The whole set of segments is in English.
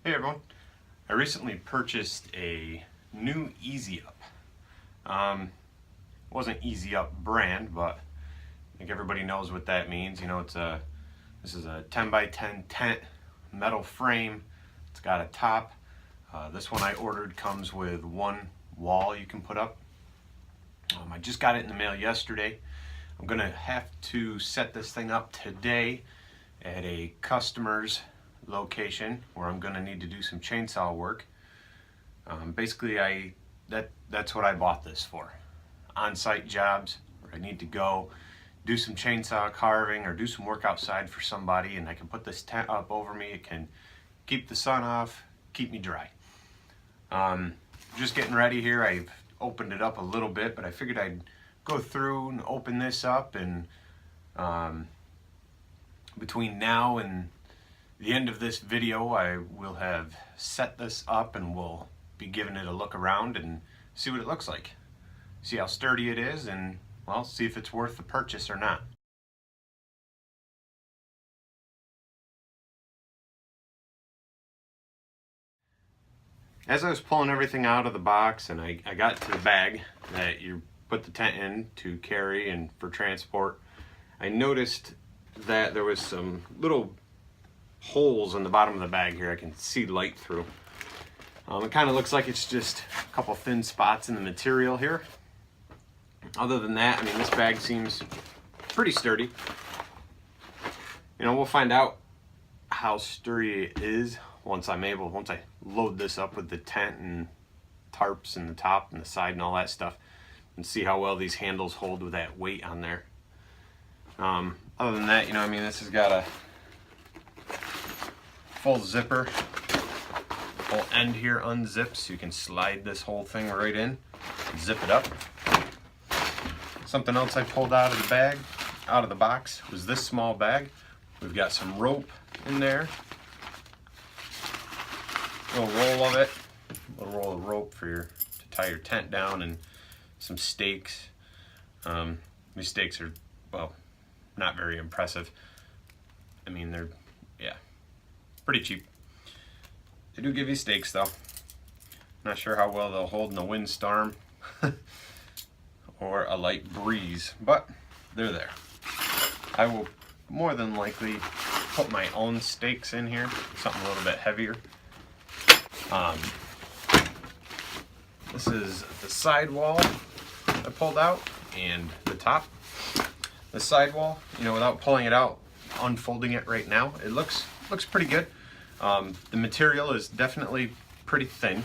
Hey everyone, I recently purchased a new Easy Up. It wasn't Easy Up brand, but I think everybody knows what that means. You know, this is a 10 by 10 tent, metal frame. It's got a top. This one I ordered comes with one wall you can put up. I just got it in the mail yesterday. I'm gonna have to set this thing up today at a customer's location where I'm going to need to do some chainsaw work. Basically, that's what I bought this for. On-site jobs where I need to go do some chainsaw carving or do some work outside for somebody, and I can put this tent up over me. It can keep the sun off, keep me dry. Just getting ready here. I've opened it up a little bit, but I figured I'd go through and open this up, and between now and the end of this video, I will have set this up and we'll be giving it a look around and see what it looks like. See how sturdy it is, and well, see if it's worth the purchase or not. As I was pulling everything out of the box and I got to the bag that you put the tent in to carry and for transport, I noticed that there was some little holes in the bottom of the bag here I can see light through. It kind of looks like it's just a couple thin spots in the material here. Other than that, I mean, this bag seems pretty sturdy. You know, we'll find out how sturdy it is once I load this up with the tent and tarps and the top and the side and all that stuff, and see how well these handles hold with that weight on there. Other than that, you know, I mean, this has got a full zipper. Whole end here unzips, so you can slide this whole thing right in, zip it up. Something else I pulled out of the box, was this small bag. We've got some rope in there, little roll of it, little roll of rope to tie your tent down, and some stakes. These stakes are, well, not very impressive. I mean, they're, yeah, pretty cheap. They do give you stakes though. Not sure how well they'll hold in a windstorm or a light breeze, but they're there. I will more than likely put my own stakes in here, something a little bit heavier. This is the sidewall I pulled out and the top. The sidewall, you know, without pulling it out, unfolding it right now, it looks pretty good. The material is definitely pretty thin.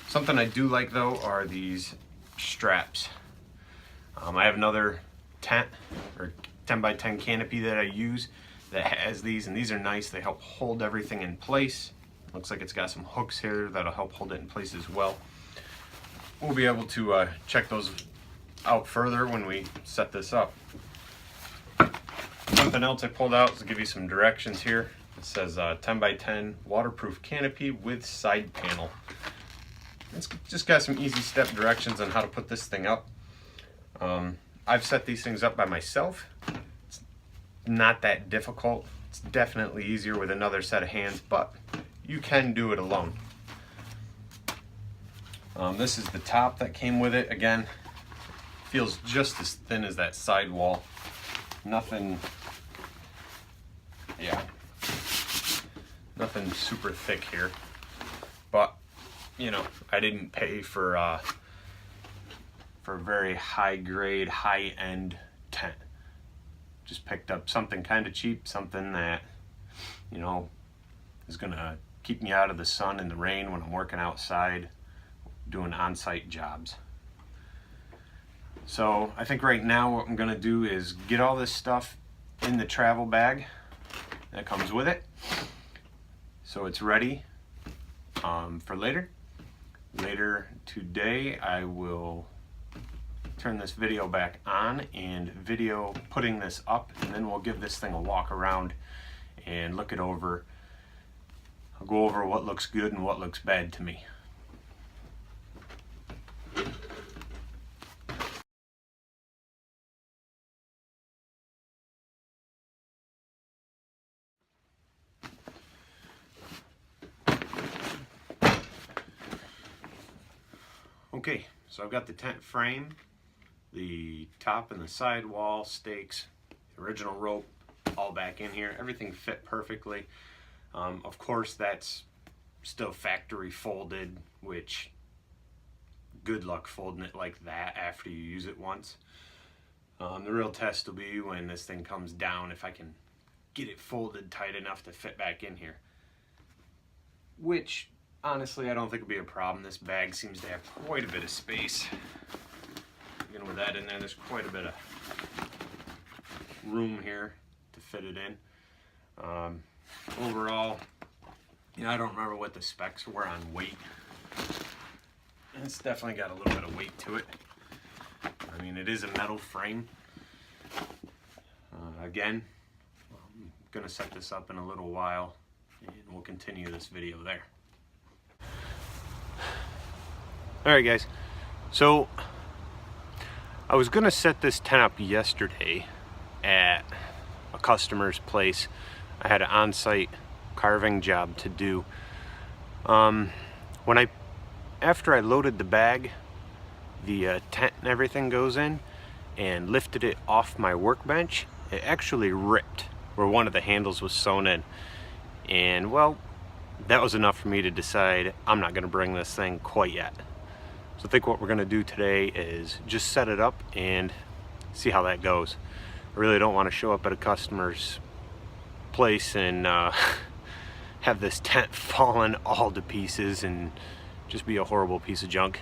Something I do like though are these straps. I have another tent or 10 by 10 canopy that I use that has these, and these are nice. They help hold everything in place. Looks like it's got some hooks here that'll help hold it in place as well. We'll be able to check those out further when we set this up. Something else I pulled out is to give you some directions here. It says 10 by 10 waterproof canopy with side panel. It's just got some easy step directions on how to put this thing up. I've set these things up by myself. It's not that difficult. It's definitely easier with another set of hands, but you can do it alone. This is the top that came with it. Again, feels just as thin as that sidewall. Nothing, yeah, nothing super thick here. But, you know, I didn't pay for a very high grade, high end tent. Just picked up something kind of cheap, something that, you know, is gonna keep me out of the sun and the rain when I'm working outside doing on-site jobs. So I think right now what I'm gonna do is get all this stuff in the travel bag that comes with it, so it's ready for later. Later today I will turn this video back on and video putting this up, and then we'll give this thing a walk around and look it over. I'll go over what looks good and what looks bad to me. Okay, so I've got the tent frame, the top and the side wall stakes, the original rope, all back in here. Everything fit perfectly. Of course, that's still factory folded, which good luck folding it like that after you use it once. The real test will be when this thing comes down, if I can get it folded tight enough to fit back in here. Which, honestly, I don't think will be a problem. This bag seems to have quite a bit of space. Even with that in there, there's quite a bit of room here to fit it in. Overall, I don't remember what the specs were on weight. It's definitely got a little bit of weight to it. I mean, it is a metal frame. Again, I'm gonna set this up in a little while and we'll continue this video there. Alright guys, so I was gonna set this tent up yesterday at a customer's place. I had an on-site carving job to do. After I loaded the bag, the tent and everything goes in, and lifted it off my workbench, it actually ripped where one of the handles was sewn in. And well, that was enough for me to decide I'm not gonna bring this thing quite yet. So I think what we're gonna do today is just set it up and see how that goes. I really don't want to show up at a customer's place and have this tent fallen all to pieces and just be a horrible piece of junk.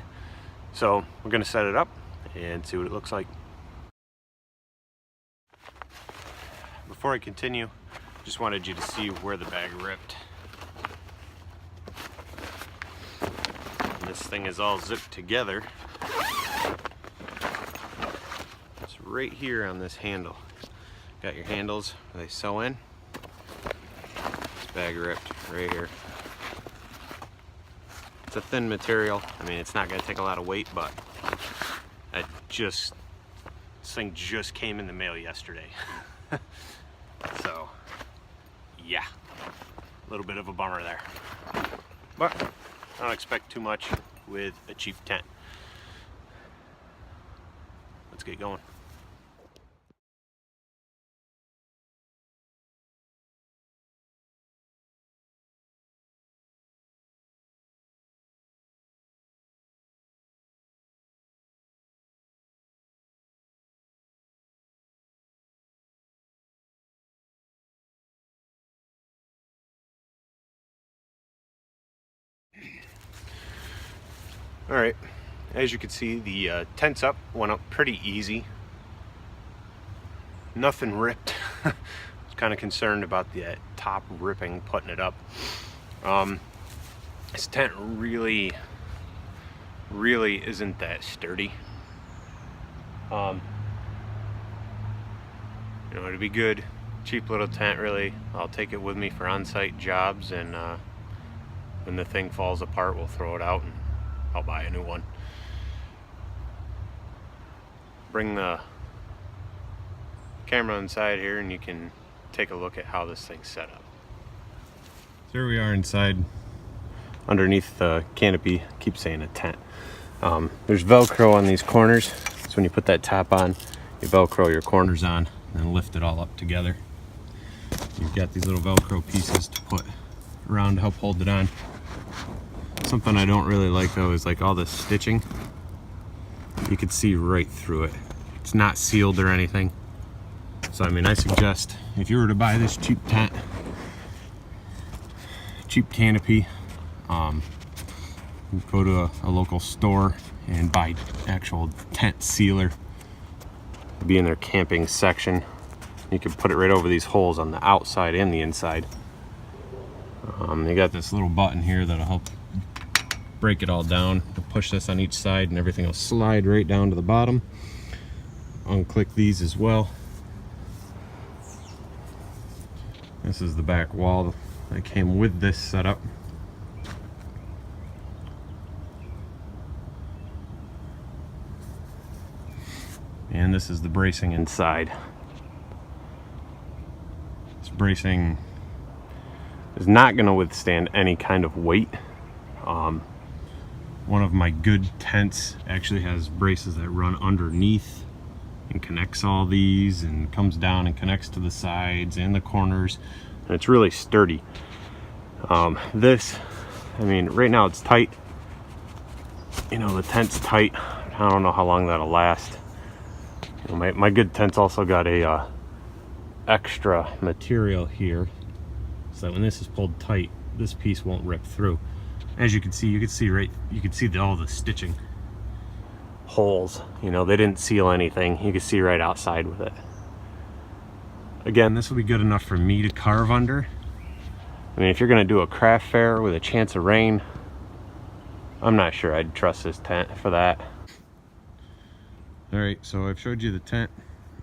So we're gonna set it up and see what it looks like. Before I continue, just wanted you to see where the bag ripped. And this thing is all zipped together. It's right here on this handle. Got your handles where they sew in. This bag ripped right here. It's a thin material. I mean, it's not going to take a lot of weight, but this thing just came in the mail yesterday. So, yeah, a little bit of a bummer there. But I don't expect too much with a cheap tent. Let's get going. All right, as you can see, the tent's up, went up pretty easy. Nothing ripped. I was kind of concerned about the top ripping, putting it up. This tent really isn't that sturdy. It'd be good, cheap little tent, really. I'll take it with me for on-site jobs, and when the thing falls apart, we'll throw it out and I'll buy a new one. Bring the camera inside here and you can take a look at how this thing's set up. So here we are inside underneath the canopy. I keep saying a tent. There's Velcro on these corners. So when you put that top on, you Velcro your corners on and then lift it all up together. You've got these little Velcro pieces to put around to help hold it on. Something I don't really like though is like all this stitching. You can see right through it. It's not sealed or anything. So I mean, I suggest if you were to buy this cheap tent, cheap canopy, go to a local store and buy actual tent sealer. It'll be in their camping section. You can put it right over these holes on the outside and the inside. You got this little button here that'll help break it all down. You'll push this on each side and everything will slide right down to the bottom. Unclick these as well. This is the back wall that came with this setup. And this is the bracing inside. This bracing is not going to withstand any kind of weight. One of my good tents actually has braces that run underneath and connects all these and comes down and connects to the sides and the corners, and it's really sturdy. This, I mean, right now it's tight, you know, the tent's tight. I don't know how long that'll last. You know, my good tent's also got a extra material here so that when this is pulled tight, this piece won't rip through. As you can see, all the stitching holes. You know, they didn't seal anything. You can see right outside with it. Again, this will be good enough for me to carve under. I mean, if you're gonna do a craft fair with a chance of rain, I'm not sure I'd trust this tent for that. All right, so I've showed you the tent,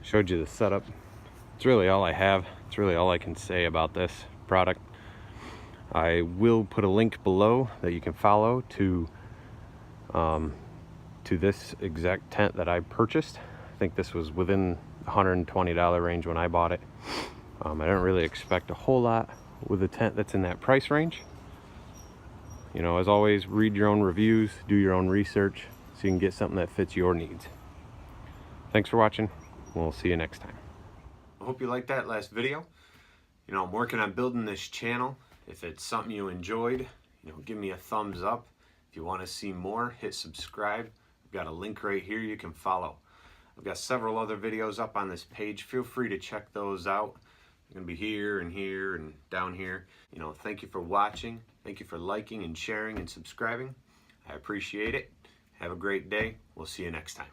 showed you the setup. It's really all I have. It's really all I can say about this product. I will put a link below that you can follow to this exact tent that I purchased. I think this was within the $120 range when I bought it. I didn't really expect a whole lot with a tent that's in that price range. You know, as always, read your own reviews, do your own research so you can get something that fits your needs. Thanks for watching. We'll see you next time. I hope you liked that last video. You know, I'm working on building this channel. If it's something you enjoyed, you know, give me a thumbs up. If you want to see more, hit subscribe. I've got a link right here you can follow. I've got several other videos up on this page. Feel free to check those out. They're going to be here and down here. You know, thank you for watching. Thank you for liking and sharing and subscribing. I appreciate it. Have a great day. We'll see you next time.